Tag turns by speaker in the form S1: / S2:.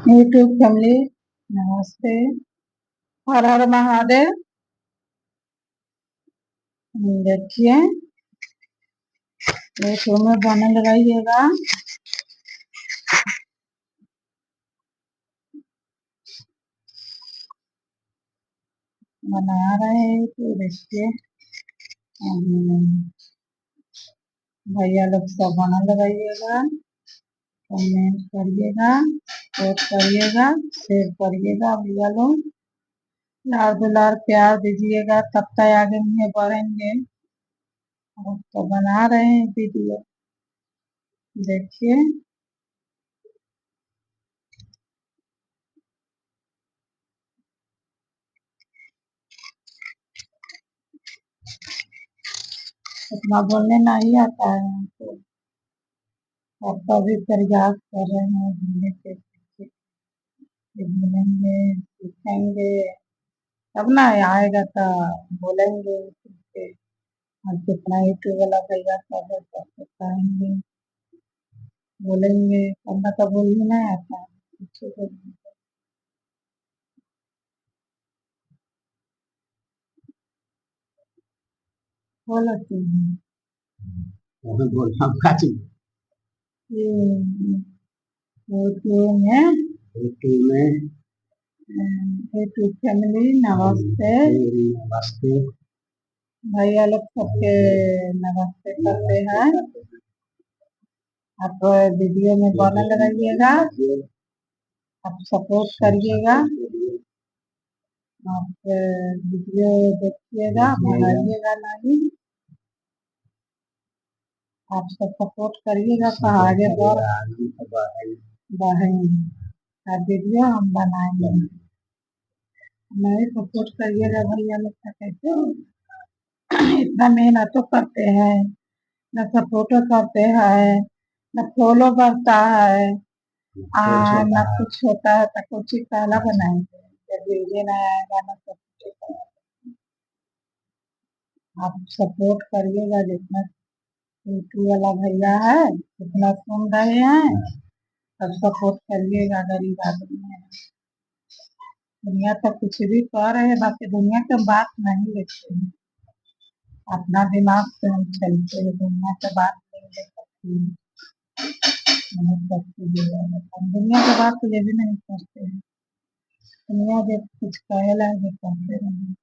S1: YouTube family नमस्ते। हर हर महादेव। देखिए YouTube में बनल रहिएगा। बना रहे हैं तो देखिए भैया लोग सब बनल रहिएगा। कमेंट करिएगा, वोट करिएगा, शेयर करिएगा। भैया लोग लाड़ दुलार प्यार दीजिएगा तब तक आगे में बढ़ेंगे। तो बना रहे हैं वीडियो देखिए। इतना बोलने नहीं आता है हमको, और तभी प्रयास कर रहे हैं बोलने के। बोलेंगे सीखेंगे तब ना आएगा तो बोलेंगे उससे। और कितना यूट्यूब वाला भैया सब है सब सिखाएंगे बोलेंगे, वरना तो बोल ही नहीं आता है। बोलो तुम यूट्यूब में यूट्यूब फैमिली नमस्ते। भैया लोग सबके नमस्ते करते हैं। आप वीडियो में बनल रहिएगा, आप सपोर्ट करिएगा, आप वीडियो देखिएगा, बनाइएगा नहीं। आप सब सपोर्ट करिएगा तो आगे बढ़ेंगे और वीडियो हम बनाएंगे। नहीं सपोर्ट करिएगा भैया लोग का कैसे इतना मेहनत तो करते हैं, न सपोर्ट करते हैं, न फॉलो करता है, न कुछ होता है तो कुछ ही पहला बनाएंगे जब वीडियो नहीं आएगा ना सब कुछ। आप सपोर्ट करिएगा जितना यूट्यूब वाला भैया है जितना सुन रहे हैं सब सपोर्ट करिएगा। गरीब आदमी है, दुनिया तो कुछ भी कर रहे हैं, बाकी दुनिया की बात नहीं लेते हैं। अपना दिमाग से हम चलते हैं, दुनिया की बात नहीं ले सकती, नहीं सकती है। हम दुनिया की बात तो ये भी नहीं करते हैं। दुनिया जब कुछ कहेला जो करते रहेंगे।